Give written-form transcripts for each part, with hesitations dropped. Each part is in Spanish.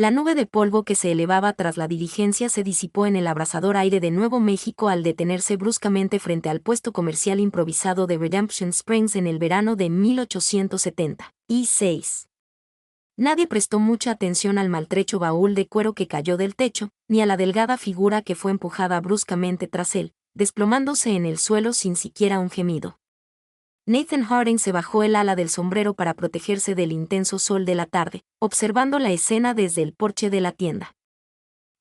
La nube de polvo que se elevaba tras la diligencia se disipó en el abrasador aire de Nuevo México al detenerse bruscamente frente al puesto comercial improvisado de Redemption Springs en el verano de 1876. Nadie prestó mucha atención al maltrecho baúl de cuero que cayó del techo, ni a la delgada figura que fue empujada bruscamente tras él, desplomándose en el suelo sin siquiera un gemido. Nathan Harding se bajó el ala del sombrero para protegerse del intenso sol de la tarde, observando la escena desde el porche de la tienda.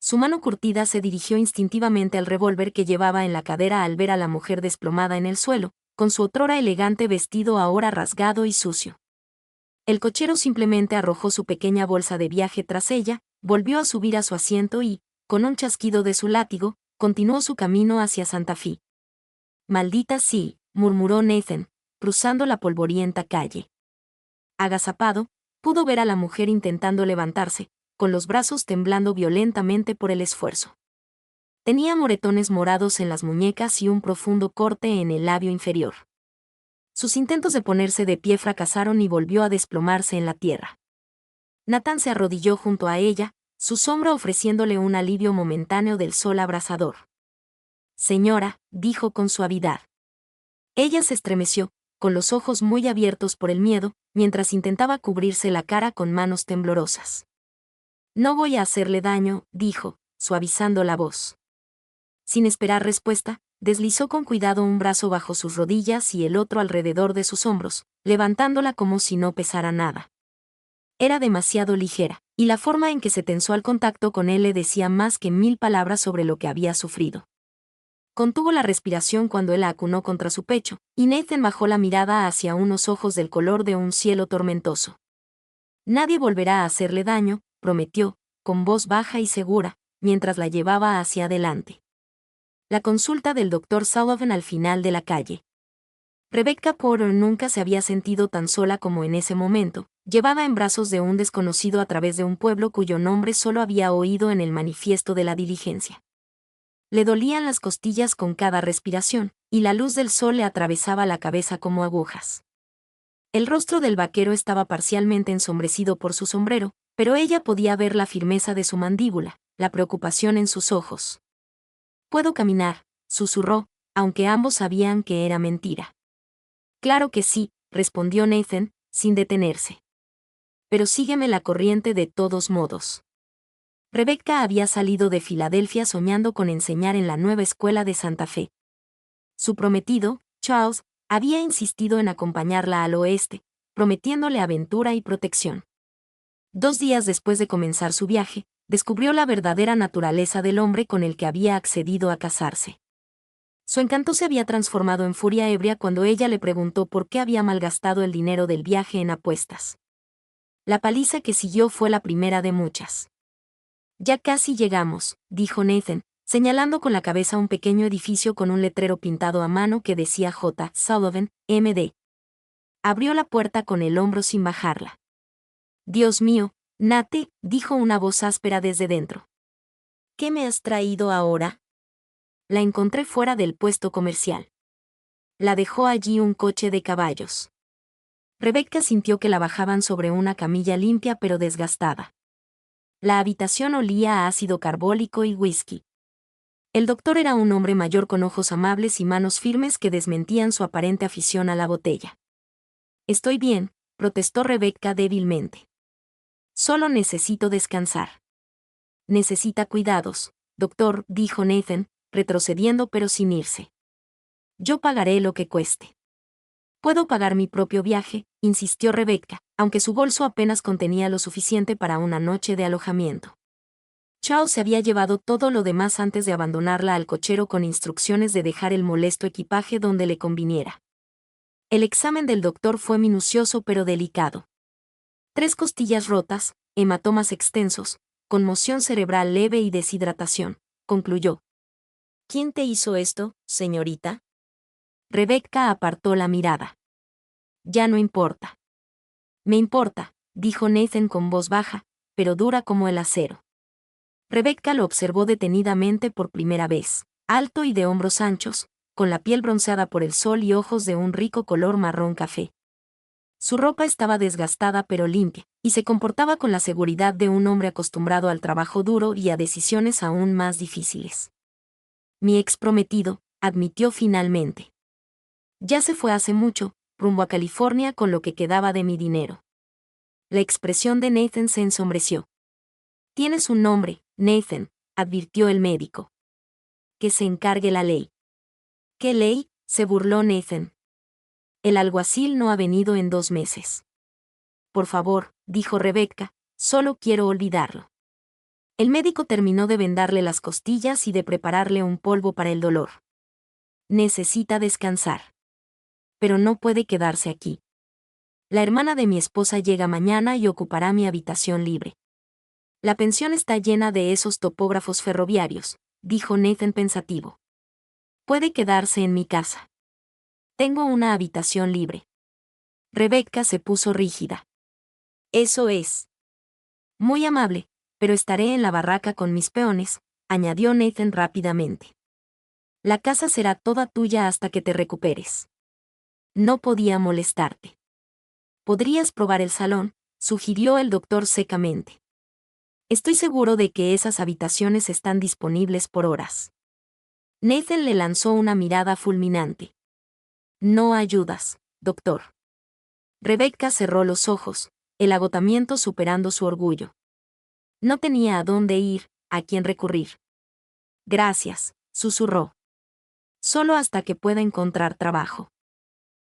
Su mano curtida se dirigió instintivamente al revólver que llevaba en la cadera al ver a la mujer desplomada en el suelo, con su otrora elegante vestido ahora rasgado y sucio. El cochero simplemente arrojó su pequeña bolsa de viaje tras ella, volvió a subir a su asiento y, con un chasquido de su látigo, continuó su camino hacia Santa Fe. «Maldita sí», murmuró Nathan, cruzando la polvorienta calle. Agazapado, pudo ver a la mujer intentando levantarse, con los brazos temblando violentamente por el esfuerzo. Tenía moretones morados en las muñecas y un profundo corte en el labio inferior. Sus intentos de ponerse de pie fracasaron y volvió a desplomarse en la tierra. Nathan se arrodilló junto a ella, su sombra ofreciéndole un alivio momentáneo del sol abrasador. «Señora», dijo con suavidad. Ella se estremeció, con los ojos muy abiertos por el miedo, mientras intentaba cubrirse la cara con manos temblorosas. «No voy a hacerle daño», dijo, suavizando la voz. Sin esperar respuesta, deslizó con cuidado un brazo bajo sus rodillas y el otro alrededor de sus hombros, levantándola como si no pesara nada. Era demasiado ligera, y la forma en que se tensó al contacto con él le decía más que 1000 palabras sobre lo que había sufrido. Contuvo la respiración cuando él la acunó contra su pecho, y Nathan bajó la mirada hacia unos ojos del color de un cielo tormentoso. «Nadie volverá a hacerle daño», prometió, con voz baja y segura, mientras la llevaba hacia adelante. La consulta del Dr. Sullivan al final de la calle. Rebecca Porter nunca se había sentido tan sola como en ese momento, llevada en brazos de un desconocido a través de un pueblo cuyo nombre solo había oído en el manifiesto de la diligencia. Le dolían las costillas con cada respiración, y la luz del sol le atravesaba la cabeza como agujas. El rostro del vaquero estaba parcialmente ensombrecido por su sombrero, pero ella podía ver la firmeza de su mandíbula, la preocupación en sus ojos. «Puedo caminar», susurró, aunque ambos sabían que era mentira. «Claro que sí», respondió Nathan, sin detenerse. «Pero sígueme la corriente de todos modos». Rebecca había salido de Filadelfia soñando con enseñar en la nueva escuela de Santa Fe. Su prometido, Charles, había insistido en acompañarla al oeste, prometiéndole aventura y protección. 2 días después de comenzar su viaje, descubrió la verdadera naturaleza del hombre con el que había accedido a casarse. Su encanto se había transformado en furia ebria cuando ella le preguntó por qué había malgastado el dinero del viaje en apuestas. La paliza que siguió fue la primera de muchas. «Ya casi llegamos», dijo Nathan, señalando con la cabeza un pequeño edificio con un letrero pintado a mano que decía J. Sullivan, M.D. Abrió la puerta con el hombro sin bajarla. «Dios mío, Nate», dijo una voz áspera desde dentro. «¿Qué me has traído ahora?» La encontré fuera del puesto comercial. La dejó allí un coche de caballos. Rebecca sintió que la bajaban sobre una camilla limpia pero desgastada. La habitación olía a ácido carbólico y whisky. El doctor era un hombre mayor con ojos amables y manos firmes que desmentían su aparente afición a la botella. «Estoy bien», protestó Rebecca débilmente. «Solo necesito descansar». «Necesita cuidados, doctor», dijo Nathan, retrocediendo pero sin irse. «Yo pagaré lo que cueste». «Puedo pagar mi propio viaje», insistió Rebecca, aunque su bolso apenas contenía lo suficiente para una noche de alojamiento. Charles se había llevado todo lo demás antes de abandonarla al cochero con instrucciones de dejar el molesto equipaje donde le conviniera. El examen del doctor fue minucioso pero delicado. 3 costillas rotas, hematomas extensos, conmoción cerebral leve y deshidratación, concluyó. «¿Quién te hizo esto, señorita?» Rebecca apartó la mirada. «Ya no importa». «Me importa», dijo Nathan con voz baja, pero dura como el acero. Rebecca lo observó detenidamente por primera vez, alto y de hombros anchos, con la piel bronceada por el sol y ojos de un rico color marrón café. Su ropa estaba desgastada pero limpia, y se comportaba con la seguridad de un hombre acostumbrado al trabajo duro y a decisiones aún más difíciles. Mi ex prometido, admitió finalmente. Ya se fue hace mucho, rumbo a California con lo que quedaba de mi dinero. La expresión de Nathan se ensombreció. Tienes un nombre, Nathan, advirtió el médico. Que se encargue la ley. ¿Qué ley?, se burló Nathan. El alguacil no ha venido en 2 meses. Por favor, dijo Rebecca, solo quiero olvidarlo. El médico terminó de vendarle las costillas y de prepararle un polvo para el dolor. Necesita descansar. Pero no puede quedarse aquí. La hermana de mi esposa llega mañana y ocupará mi habitación libre. La pensión está llena de esos topógrafos ferroviarios, dijo Nathan pensativo. Puede quedarse en mi casa. Tengo una habitación libre. Rebecca se puso rígida. Eso es. Muy amable, pero estaré en la barraca con mis peones, añadió Nathan rápidamente. La casa será toda tuya hasta que te recuperes. No podía molestarte. Podrías probar el salón, sugirió el doctor secamente. Estoy seguro de que esas habitaciones están disponibles por horas. Nathan le lanzó una mirada fulminante. No ayudas, doctor. Rebecca cerró los ojos, el agotamiento superando su orgullo. No tenía a dónde ir, a quién recurrir. Gracias, susurró. Solo hasta que pueda encontrar trabajo.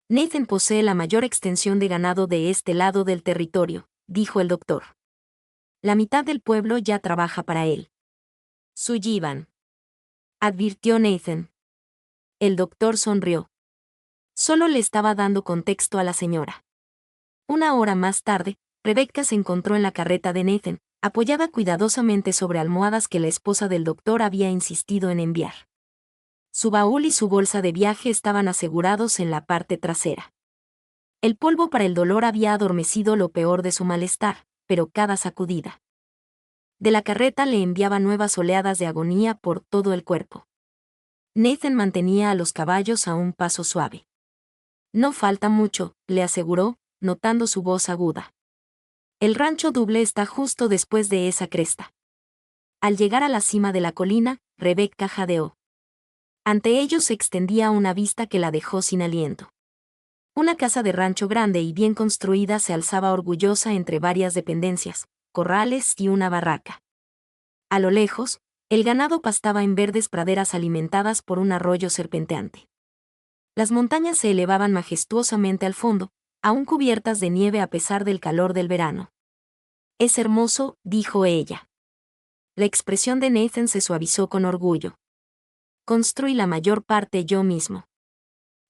Nathan posee la mayor extensión de ganado de este lado del territorio, dijo el doctor. La mitad del pueblo ya trabaja para él. Sullivan, advirtió Nathan. El doctor sonrió. Solo le estaba dando contexto a la señora. 1 hora más tarde, Rebecca se encontró en la carreta de Nathan, apoyada cuidadosamente sobre almohadas que la esposa del doctor había insistido en enviar. Su baúl y su bolsa de viaje estaban asegurados en la parte trasera. El polvo para el dolor había adormecido lo peor de su malestar, pero cada sacudida de la carreta le enviaba nuevas oleadas de agonía por todo el cuerpo. Nathan mantenía a los caballos a un paso suave. No falta mucho, le aseguró, notando su voz aguda. El rancho Double está justo después de esa cresta. Al llegar a la cima de la colina, Rebecca jadeó. Ante ellos se extendía una vista que la dejó sin aliento. Una casa de rancho grande y bien construida se alzaba orgullosa entre varias dependencias, corrales y una barraca. A lo lejos, el ganado pastaba en verdes praderas alimentadas por un arroyo serpenteante. Las montañas se elevaban majestuosamente al fondo, aún cubiertas de nieve a pesar del calor del verano. Es hermoso, dijo ella. La expresión de Nathan se suavizó con orgullo. Construí la mayor parte yo mismo.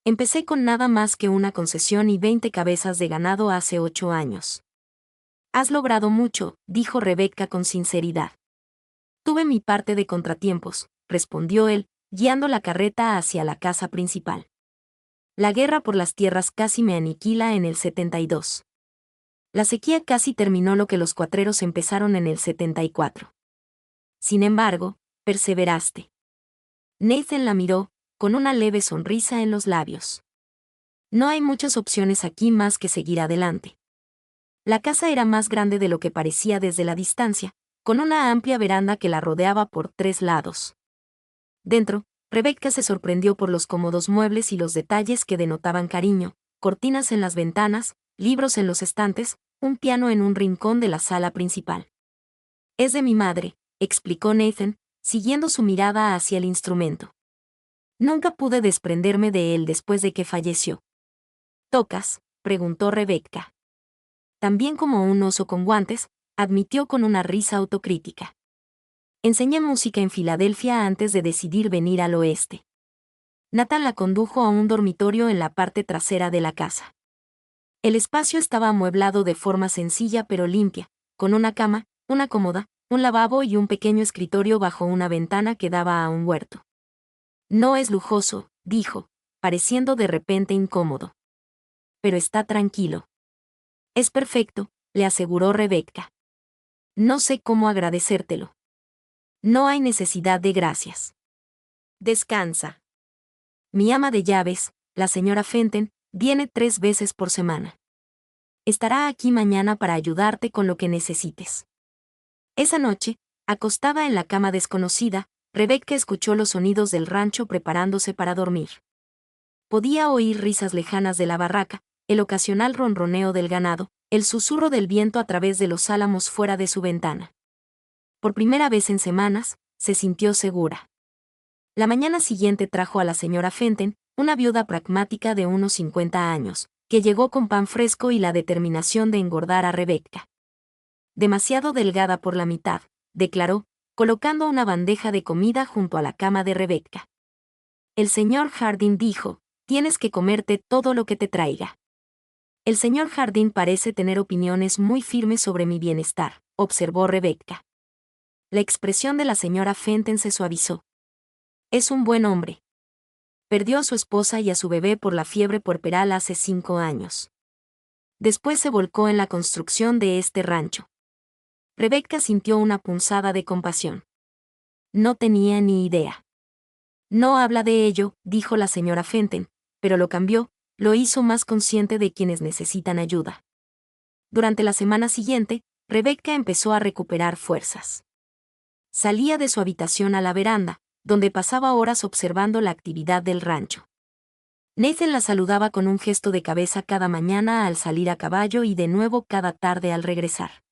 Empecé con nada más que una concesión y 20 cabezas de ganado hace 8 años. Has logrado mucho, dijo Rebecca con sinceridad. Tuve mi parte de contratiempos, respondió él, guiando la carreta hacia la casa principal. La guerra por las tierras casi me aniquila en el 72. La sequía casi terminó lo que los cuatreros empezaron en el 74. Sin embargo, perseveraste. Nathan la miró, con una leve sonrisa en los labios. No hay muchas opciones aquí más que seguir adelante. La casa era más grande de lo que parecía desde la distancia, con una amplia veranda que la rodeaba por 3 lados. Dentro, Rebecca se sorprendió por los cómodos muebles y los detalles que denotaban cariño, cortinas en las ventanas, libros en los estantes, un piano en un rincón de la sala principal. Es de mi madre, explicó Nathan, siguiendo su mirada hacia el instrumento. Nunca pude desprenderme de él después de que falleció. ¿Tocas?, preguntó Rebecca. También como un oso con guantes, admitió con una risa autocrítica. Enseñé música en Filadelfia antes de decidir venir al oeste. Nathan la condujo a un dormitorio en la parte trasera de la casa. El espacio estaba amueblado de forma sencilla pero limpia, con una cama, una cómoda, un lavabo y un pequeño escritorio bajo una ventana que daba a un huerto. No es lujoso, dijo, pareciendo de repente incómodo. Pero está tranquilo. Es perfecto, le aseguró Rebecca. No sé cómo agradecértelo. No hay necesidad de gracias. Descansa. Mi ama de llaves, la señora Fenton, viene 3 veces por semana. Estará aquí mañana para ayudarte con lo que necesites. Esa noche, acostada en la cama desconocida, Rebecca escuchó los sonidos del rancho preparándose para dormir. Podía oír risas lejanas de la barraca, el ocasional ronroneo del ganado, el susurro del viento a través de los álamos fuera de su ventana. Por primera vez en semanas, se sintió segura. La mañana siguiente trajo a la señora Fenton, una viuda pragmática de unos 50 años, que llegó con pan fresco y la determinación de engordar a Rebecca. Demasiado delgada por la mitad, declaró, colocando una bandeja de comida junto a la cama de Rebecca. El señor Harding dijo, tienes que comerte todo lo que te traiga. El señor Harding parece tener opiniones muy firmes sobre mi bienestar, observó Rebecca. La expresión de la señora Fenton se suavizó. Es un buen hombre. Perdió a su esposa y a su bebé por la fiebre puerperal hace 5 años. Después se volcó en la construcción de este rancho. Rebecca sintió una punzada de compasión. No tenía ni idea. No habla de ello, dijo la señora Fenton, pero lo cambió, lo hizo más consciente de quienes necesitan ayuda. Durante la semana siguiente, Rebecca empezó a recuperar fuerzas. Salía de su habitación a la veranda, donde pasaba horas observando la actividad del rancho. Nathan la saludaba con un gesto de cabeza cada mañana al salir a caballo y de nuevo cada tarde al regresar.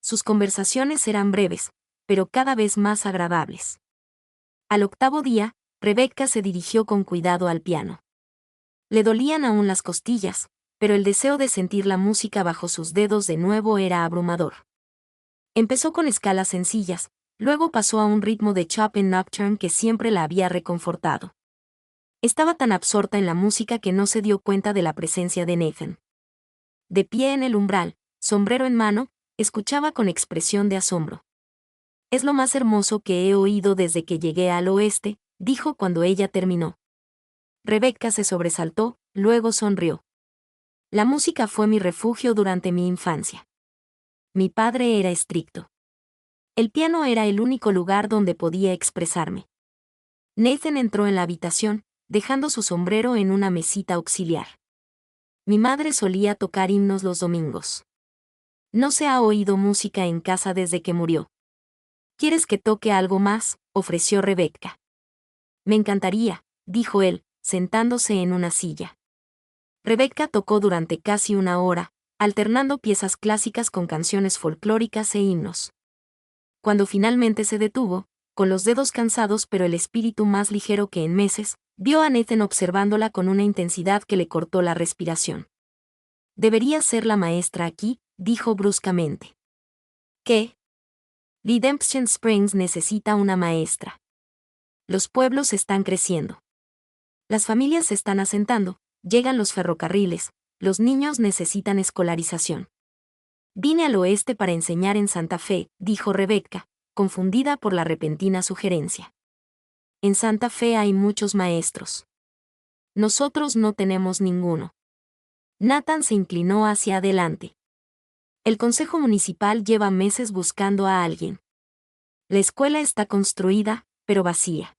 Sus conversaciones eran breves, pero cada vez más agradables. Al 8º día, Rebecca se dirigió con cuidado al piano. Le dolían aún las costillas, pero el deseo de sentir la música bajo sus dedos de nuevo era abrumador. Empezó con escalas sencillas, luego pasó a un ritmo de Chopin Nocturne que siempre la había reconfortado. Estaba tan absorta en la música que no se dio cuenta de la presencia de Nathan. De pie en el umbral, sombrero en mano, escuchaba con expresión de asombro. Es lo más hermoso que he oído desde que llegué al oeste, dijo cuando ella terminó. Rebecca se sobresaltó, luego sonrió. La música fue mi refugio durante mi infancia. Mi padre era estricto. El piano era el único lugar donde podía expresarme. Nathan entró en la habitación, dejando su sombrero en una mesita auxiliar. Mi madre solía tocar himnos los domingos. No se ha oído música en casa desde que murió. ¿Quieres que toque algo más?, ofreció Rebecca. Me encantaría, dijo él, sentándose en una silla. Rebecca tocó durante casi 1 hora, alternando piezas clásicas con canciones folclóricas e himnos. Cuando finalmente se detuvo, con los dedos cansados pero el espíritu más ligero que en meses, vio a Nathan observándola con una intensidad que le cortó la respiración. Debería ser la maestra aquí, dijo bruscamente. ¿Qué? Redemption Springs necesita una maestra. Los pueblos están creciendo. Las familias se están asentando, llegan los ferrocarriles, los niños necesitan escolarización. Vine al oeste para enseñar en Santa Fe, dijo Rebecca, confundida por la repentina sugerencia. En Santa Fe hay muchos maestros. Nosotros no tenemos ninguno. Nathan se inclinó hacia adelante. El consejo municipal lleva meses buscando a alguien. La escuela está construida, pero vacía.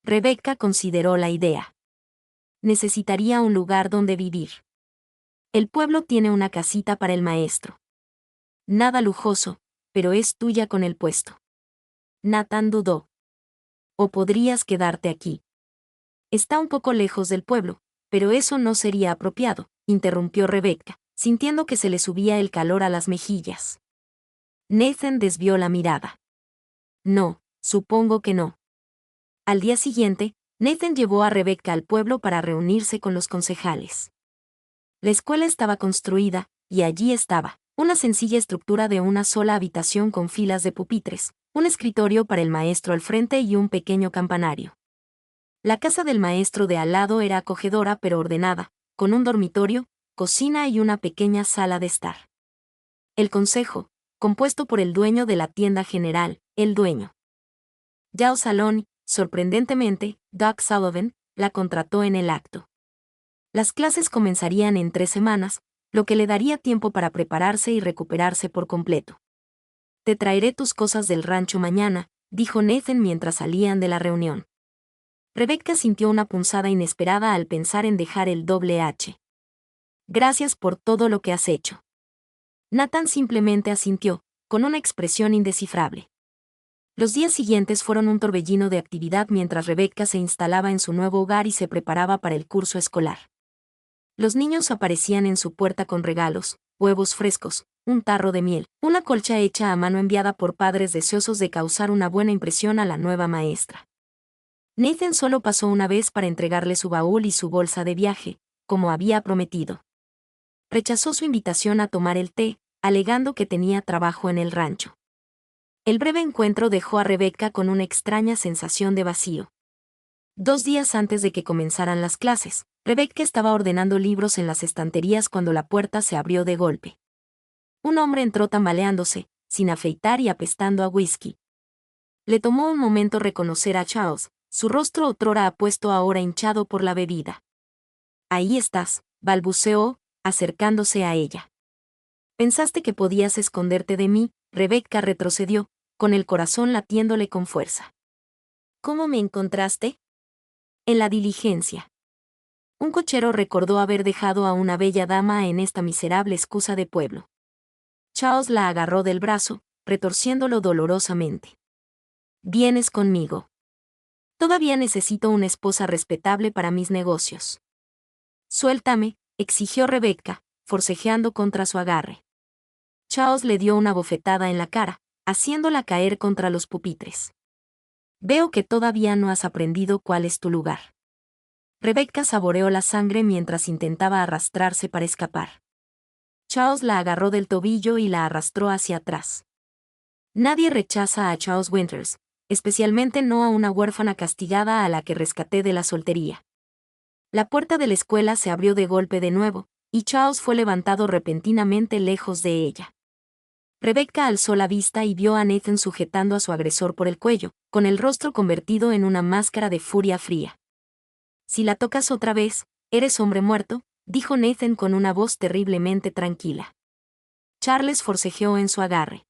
Rebecca consideró la idea. Necesitaría un lugar donde vivir. El pueblo tiene una casita para el maestro. Nada lujoso, pero es tuya con el puesto. Nathan dudó. O podrías quedarte aquí. Está un poco lejos del pueblo, pero eso no sería apropiado, interrumpió Rebecca, sintiendo que se le subía el calor a las mejillas. Nathan desvió la mirada. No, supongo que no. Al día siguiente, Nathan llevó a Rebecca al pueblo para reunirse con los concejales. La escuela estaba construida, y allí estaba, una sencilla estructura de una sola habitación con filas de pupitres, un escritorio para el maestro al frente y un pequeño campanario. La casa del maestro de al lado era acogedora pero ordenada, con un dormitorio, cocina y una pequeña sala de estar. El consejo, compuesto por el dueño de la tienda general, el dueño. Yao Salón, sorprendentemente, Doc Sullivan, la contrató en el acto. Las clases comenzarían en 3 semanas, lo que le daría tiempo para prepararse y recuperarse por completo. Te traeré tus cosas del rancho mañana, dijo Nathan mientras salían de la reunión. Rebecca sintió una punzada inesperada al pensar en dejar el H. Gracias por todo lo que has hecho. Nathan simplemente asintió, con una expresión indescifrable. Los días siguientes fueron un torbellino de actividad mientras Rebecca se instalaba en su nuevo hogar y se preparaba para el curso escolar. Los niños aparecían en su puerta con regalos, huevos frescos, un tarro de miel, una colcha hecha a mano enviada por padres deseosos de causar una buena impresión a la nueva maestra. Nathan solo pasó una vez para entregarle su baúl y su bolsa de viaje, como había prometido. Rechazó su invitación a tomar el té, alegando que tenía trabajo en el rancho. El breve encuentro dejó a Rebecca con una extraña sensación de vacío. 2 días antes de que comenzaran las clases, Rebecca estaba ordenando libros en las estanterías cuando la puerta se abrió de golpe. Un hombre entró tambaleándose, sin afeitar y apestando a whisky. Le tomó un momento reconocer a Charles, su rostro otrora apuesto ahora hinchado por la bebida. Ahí estás, balbuceó, acercándose a ella. Pensaste que podías esconderte de mí. Rebecca retrocedió, con el corazón latiéndole con fuerza. ¿Cómo me encontraste? En la diligencia. Un cochero recordó haber dejado a una bella dama en esta miserable excusa de pueblo. Charles la agarró del brazo, retorciéndolo dolorosamente. Vienes conmigo. Todavía necesito una esposa respetable para mis negocios. Suéltame, exigió Rebecca, forcejeando contra su agarre. Charles le dio una bofetada en la cara, haciéndola caer contra los pupitres. Veo que todavía no has aprendido cuál es tu lugar. Rebecca saboreó la sangre mientras intentaba arrastrarse para escapar. Charles la agarró del tobillo y la arrastró hacia atrás. Nadie rechaza a Charles Winters, especialmente no a una huérfana castigada a la que rescaté de la soltería. La puerta de la escuela se abrió de golpe de nuevo, y Charles fue levantado repentinamente lejos de ella. Rebecca alzó la vista y vio a Nathan sujetando a su agresor por el cuello, con el rostro convertido en una máscara de furia fría. Si la tocas otra vez, eres hombre muerto, dijo Nathan con una voz terriblemente tranquila. Charles forcejeó en su agarre.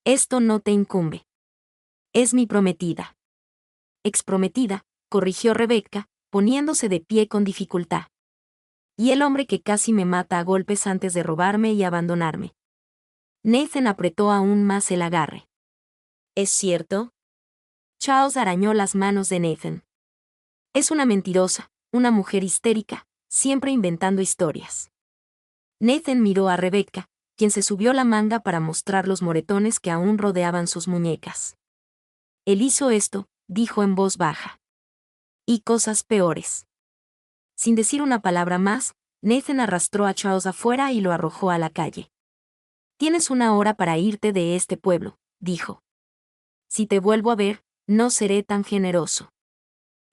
Esto no te incumbe. Es mi prometida. Exprometida, corrigió Rebecca, poniéndose de pie con dificultad. Y el hombre que casi me mata a golpes antes de robarme y abandonarme. Nathan apretó aún más el agarre. ¿Es cierto? Charles arañó las manos de Nathan. Es una mentirosa, una mujer histérica, siempre inventando historias. Nathan miró a Rebecca, quien se subió la manga para mostrar los moretones que aún rodeaban sus muñecas. Él hizo esto, dijo en voz baja. Y cosas peores. Sin decir una palabra más, Nathan arrastró a Charles afuera y lo arrojó a la calle. Tienes 1 hora para irte de este pueblo, dijo. Si te vuelvo a ver, no seré tan generoso.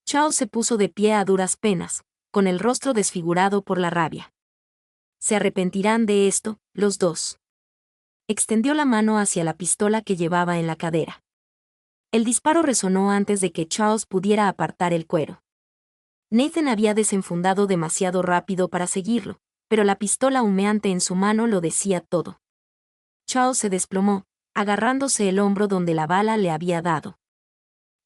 Charles se puso de pie a duras penas, con el rostro desfigurado por la rabia. Se arrepentirán de esto, los dos. Extendió la mano hacia la pistola que llevaba en la cadera. El disparo resonó antes de que Charles pudiera apartar el cuero. Nathan había desenfundado demasiado rápido para seguirlo, pero la pistola humeante en su mano lo decía todo. Charles se desplomó, agarrándose el hombro donde la bala le había dado.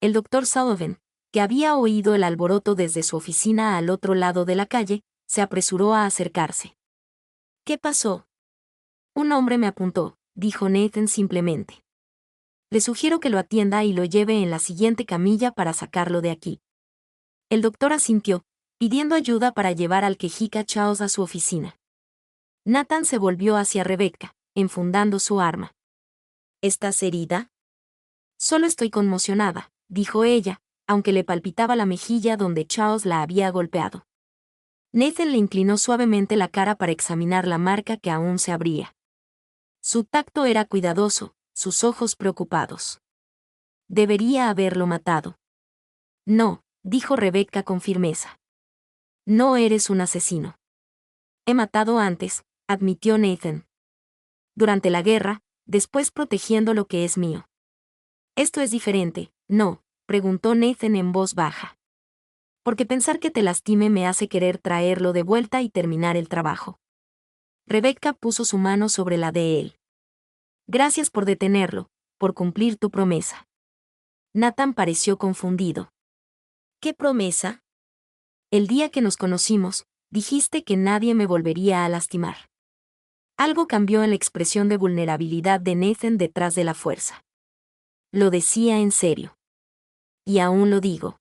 El doctor Sullivan, que había oído el alboroto desde su oficina al otro lado de la calle, se apresuró a acercarse. ¿Qué pasó? Un hombre me apuntó, dijo Nathan simplemente. Le sugiero que lo atienda y lo lleve en la siguiente camilla para sacarlo de aquí. El doctor asintió, pidiendo ayuda para llevar al quejica Charles a su oficina. Nathan se volvió hacia Rebecca, enfundando su arma. ¿Estás herida? Solo estoy conmocionada, dijo ella, aunque le palpitaba la mejilla donde Charles la había golpeado. Nathan le inclinó suavemente la cara para examinar la marca que aún se abría. Su tacto era cuidadoso, sus ojos preocupados. Debería haberlo matado. No, dijo Rebecca con firmeza. No eres un asesino. He matado antes, admitió Nathan. Durante la guerra, después protegiendo lo que es mío. Esto es diferente, ¿no?, preguntó Nathan en voz baja. Porque pensar que te lastime me hace querer traerlo de vuelta y terminar el trabajo. Rebecca puso su mano sobre la de él. Gracias por detenerlo, por cumplir tu promesa. Nathan pareció confundido. ¿Qué promesa? El día que nos conocimos, dijiste que nadie me volvería a lastimar. Algo cambió en la expresión de vulnerabilidad de Nathan detrás de la fuerza. Lo decía en serio. Y aún lo digo.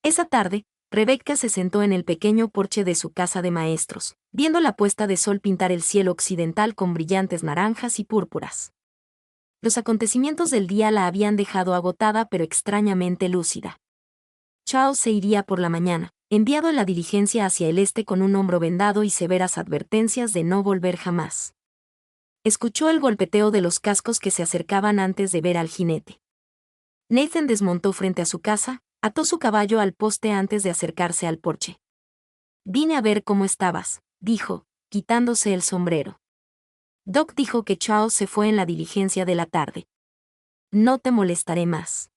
Esa tarde, Rebecca se sentó en el pequeño porche de su casa de maestros, viendo la puesta de sol pintar el cielo occidental con brillantes naranjas y púrpuras. Los acontecimientos del día la habían dejado agotada pero extrañamente lúcida. Charles se iría por la mañana, enviado en la diligencia hacia el este con un hombro vendado y severas advertencias de no volver jamás. Escuchó el golpeteo de los cascos que se acercaban antes de ver al jinete. Nathan desmontó frente a su casa, ató su caballo al poste antes de acercarse al porche. «Vine a ver cómo estabas», dijo, quitándose el sombrero. Doc dijo que Charles se fue en la diligencia de la tarde. «No te molestaré más».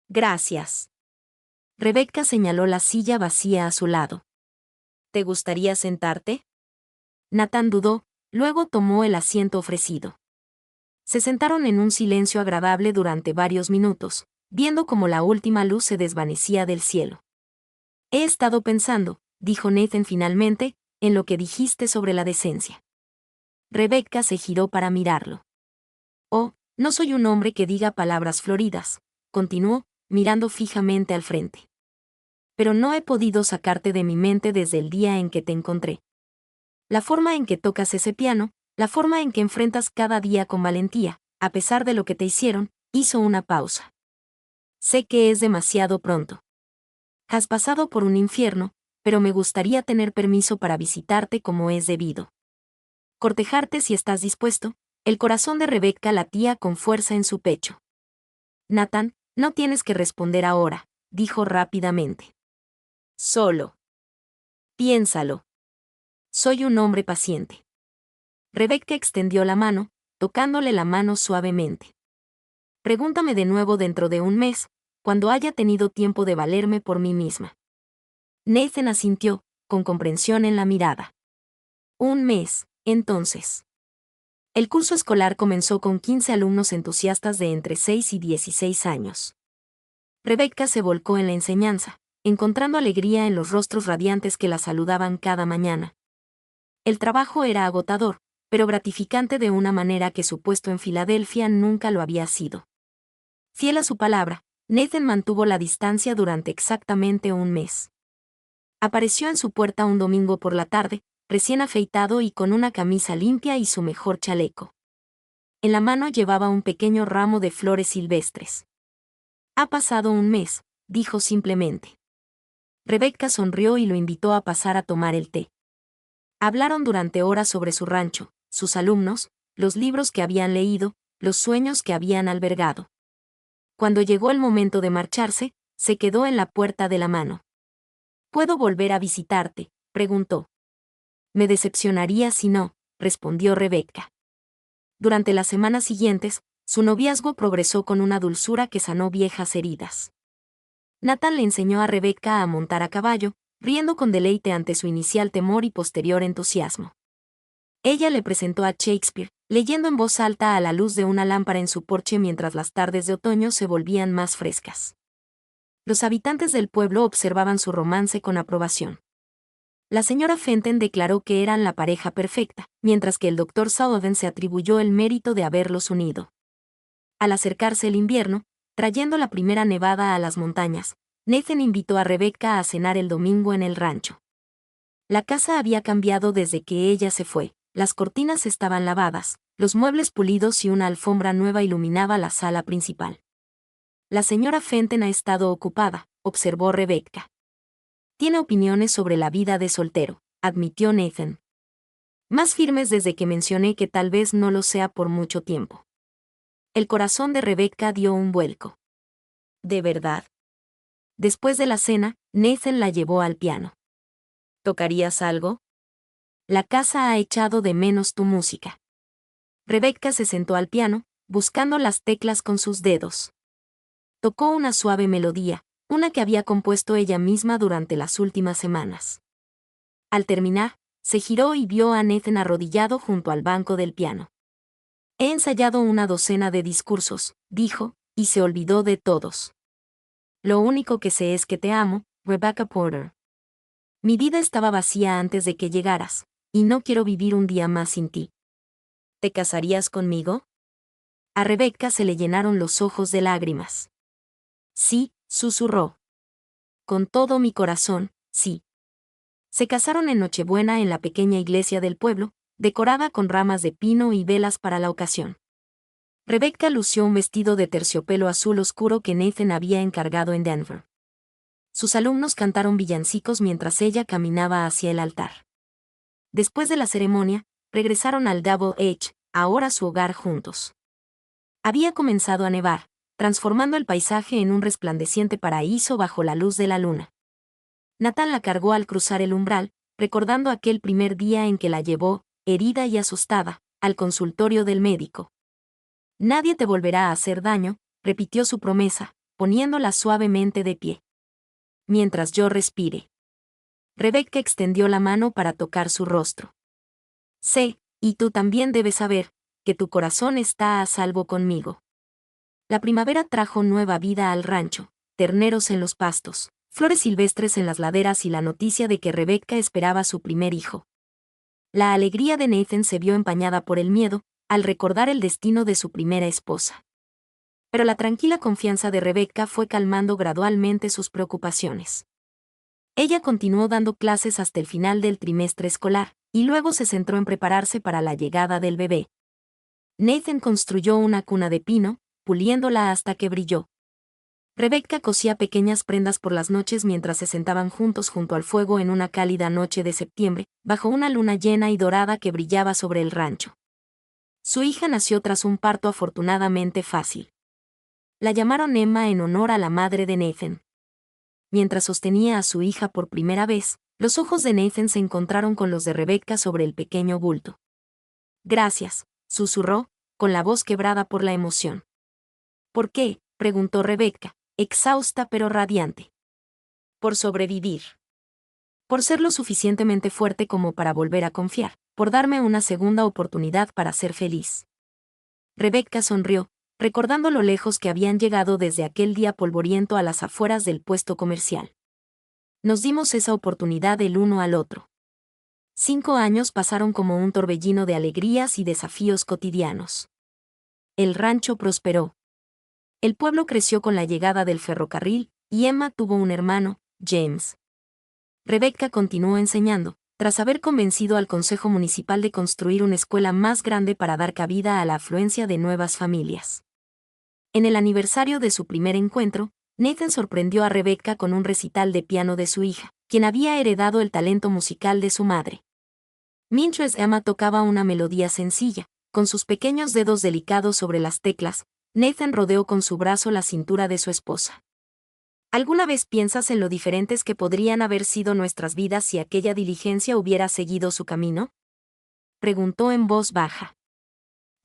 «Gracias». Rebecca señaló la silla vacía a su lado. «¿Te gustaría sentarte?» Nathan dudó, luego tomó el asiento ofrecido. Se sentaron en un silencio agradable durante varios minutos, viendo cómo la última luz se desvanecía del cielo. «He estado pensando», dijo Nathan finalmente, «en lo que dijiste sobre la decencia». Rebecca se giró para mirarlo. «Oh, no soy un hombre que diga palabras floridas», continuó, mirando fijamente al frente. «Pero no he podido sacarte de mi mente desde el día en que te encontré. La forma en que tocas ese piano, la forma en que enfrentas cada día con valentía, a pesar de lo que te hicieron», hizo una pausa. «Sé que es demasiado pronto. Has pasado por un infierno, pero me gustaría tener permiso para visitarte como es debido. Cortejarte si estás dispuesto». El corazón de Rebecca latía con fuerza en su pecho. «Nathan, no tienes que responder ahora», dijo rápidamente. «Solo. Piénsalo. Soy un hombre paciente». Rebecca extendió la mano, tocándole la mano suavemente. «Pregúntame de nuevo dentro de un mes, cuando haya tenido tiempo de valerme por mí misma». Nathan asintió, con comprensión en la mirada. «Un mes, entonces». El curso escolar comenzó con 15 alumnos entusiastas de entre 6 y 16 años. Rebecca se volcó en la enseñanza, encontrando alegría en los rostros radiantes que la saludaban cada mañana. El trabajo era agotador, pero gratificante de una manera que su puesto en Filadelfia nunca lo había sido. Fiel a su palabra, Nathan mantuvo la distancia durante exactamente un mes. Apareció en su puerta un domingo por la tarde, recién afeitado y con una camisa limpia y su mejor chaleco. En la mano llevaba un pequeño ramo de flores silvestres. «Ha pasado un mes», dijo simplemente. Rebecca sonrió y lo invitó a pasar a tomar el té. Hablaron durante horas sobre su rancho, sus alumnos, los libros que habían leído, los sueños que habían albergado. Cuando llegó el momento de marcharse, se quedó en la puerta de la mano. «¿Puedo volver a visitarte?», preguntó. «Me decepcionaría si no», respondió Rebecca. Durante las semanas siguientes, su noviazgo progresó con una dulzura que sanó viejas heridas. Nathan le enseñó a Rebecca a montar a caballo, riendo con deleite ante su inicial temor y posterior entusiasmo. Ella le presentó a Shakespeare, leyendo en voz alta a la luz de una lámpara en su porche mientras las tardes de otoño se volvían más frescas. Los habitantes del pueblo observaban su romance con aprobación. La señora Fenton declaró que eran la pareja perfecta, mientras que el doctor Sullivan se atribuyó el mérito de haberlos unido. Al acercarse el invierno, trayendo la primera nevada a las montañas, Nathan invitó a Rebecca a cenar el domingo en el rancho. La casa había cambiado desde que ella se fue, las cortinas estaban lavadas, los muebles pulidos y una alfombra nueva iluminaba la sala principal. «La señora Fenton ha estado ocupada», observó Rebecca. «Tiene opiniones sobre la vida de soltero», admitió Nathan. «Más firmes desde que mencioné que tal vez no lo sea por mucho tiempo». El corazón de Rebecca dio un vuelco. «¿De verdad?». Después de la cena, Nathan la llevó al piano. «¿Tocarías algo?». «La casa ha echado de menos tu música». Rebecca se sentó al piano, buscando las teclas con sus dedos. Tocó una suave melodía, una que había compuesto ella misma durante las últimas semanas. Al terminar, se giró y vio a Nathan arrodillado junto al banco del piano. «He ensayado una docena de discursos», dijo, y se olvidó de todos. «Lo único que sé es que te amo, Rebecca Porter». Mi vida estaba vacía antes de que llegaras, y no quiero vivir un día más sin ti. ¿Te casarías conmigo? A Rebecca se le llenaron los ojos de lágrimas. Sí, susurró. Con todo mi corazón, sí. Se casaron en Nochebuena en la pequeña iglesia del pueblo, decorada con ramas de pino y velas para la ocasión. Rebecca lució un vestido de terciopelo azul oscuro que Nathan había encargado en Denver. Sus alumnos cantaron villancicos mientras ella caminaba hacia el altar. Después de la ceremonia, regresaron al Double H, ahora su hogar juntos. Había comenzado a nevar, transformando el paisaje en un resplandeciente paraíso bajo la luz de la luna. Nathan la cargó al cruzar el umbral, recordando aquel primer día en que la llevó, herida y asustada, al consultorio del médico. Nadie te volverá a hacer daño, repitió su promesa, poniéndola suavemente de pie. Mientras yo respire. Rebecca extendió la mano para tocar su rostro. Sé, y tú también debes saber, que tu corazón está a salvo conmigo. La primavera trajo nueva vida al rancho, terneros en los pastos, flores silvestres en las laderas y la noticia de que Rebecca esperaba su primer hijo. La alegría de Nathan se vio empañada por el miedo, al recordar el destino de su primera esposa. Pero la tranquila confianza de Rebecca fue calmando gradualmente sus preocupaciones. Ella continuó dando clases hasta el final del trimestre escolar, y luego se centró en prepararse para la llegada del bebé. Nathan construyó una cuna de pino, puliéndola hasta que brilló. Rebecca cosía pequeñas prendas por las noches mientras se sentaban juntos junto al fuego en una cálida noche de septiembre, bajo una luna llena y dorada que brillaba sobre el rancho. Su hija nació tras un parto afortunadamente fácil. La llamaron Emma en honor a la madre de Nathan. Mientras sostenía a su hija por primera vez, los ojos de Nathan se encontraron con los de Rebecca sobre el pequeño bulto. Gracias, susurró, con la voz quebrada por la emoción. ¿Por qué?, preguntó Rebecca, exhausta pero radiante. Por sobrevivir. Por ser lo suficientemente fuerte como para volver a confiar, por darme una segunda oportunidad para ser feliz. Rebecca sonrió, recordando lo lejos que habían llegado desde aquel día polvoriento a las afueras del puesto comercial. Nos dimos esa oportunidad el uno al otro. 5 años pasaron como un torbellino de alegrías y desafíos cotidianos. El rancho prosperó. El pueblo creció con la llegada del ferrocarril, y Emma tuvo un hermano, James. Rebecca continuó enseñando, tras haber convencido al Consejo Municipal de construir una escuela más grande para dar cabida a la afluencia de nuevas familias. En el aniversario de su primer encuentro, Nathan sorprendió a Rebecca con un recital de piano de su hija, quien había heredado el talento musical de su madre. Mientras Emma tocaba una melodía sencilla, con sus pequeños dedos delicados sobre las teclas, Nathan rodeó con su brazo la cintura de su esposa. ¿Alguna vez piensas en lo diferentes que podrían haber sido nuestras vidas si aquella diligencia hubiera seguido su camino?, preguntó en voz baja.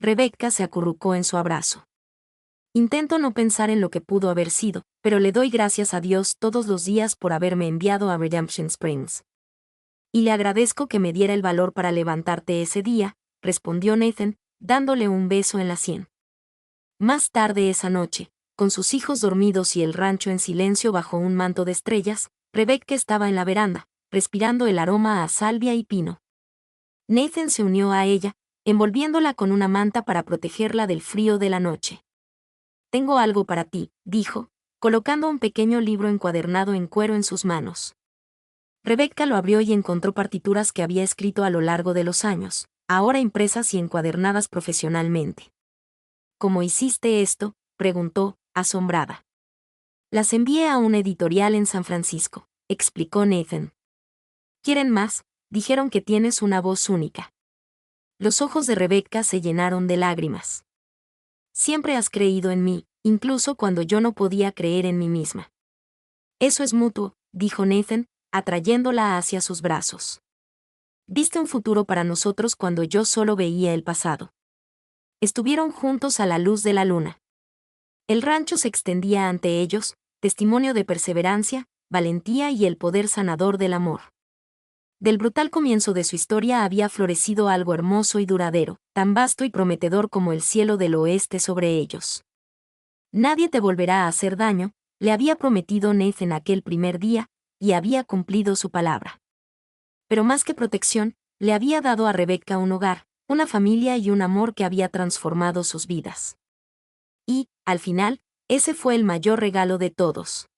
Rebecca se acurrucó en su abrazo. Intento no pensar en lo que pudo haber sido, pero le doy gracias a Dios todos los días por haberme enviado a Redemption Springs. Y le agradezco que me diera el valor para levantarte ese día, respondió Nathan, dándole un beso en la sien. Más tarde esa noche, con sus hijos dormidos y el rancho en silencio bajo un manto de estrellas, Rebecca estaba en la veranda, respirando el aroma a salvia y pino. Nathan se unió a ella, envolviéndola con una manta para protegerla del frío de la noche. Tengo algo para ti, dijo, colocando un pequeño libro encuadernado en cuero en sus manos. Rebecca lo abrió y encontró partituras que había escrito a lo largo de los años, ahora impresas y encuadernadas profesionalmente. ¿Cómo hiciste esto?, preguntó, asombrada. Las envié a una editorial en San Francisco, explicó Nathan. ¿Quieren más? Dijeron que tienes una voz única. Los ojos de Rebecca se llenaron de lágrimas. Siempre has creído en mí, incluso cuando yo no podía creer en mí misma. Eso es mutuo, dijo Nathan, atrayéndola hacia sus brazos. Viste un futuro para nosotros cuando yo solo veía el pasado. Estuvieron juntos a la luz de la luna. El rancho se extendía ante ellos, testimonio de perseverancia, valentía y el poder sanador del amor. Del brutal comienzo de su historia había florecido algo hermoso y duradero, tan vasto y prometedor como el cielo del oeste sobre ellos. Nadie te volverá a hacer daño, le había prometido Nathan aquel primer día, y había cumplido su palabra. Pero más que protección, le había dado a Rebecca un hogar, una familia y un amor que había transformado sus vidas. Y, al final, ese fue el mayor regalo de todos.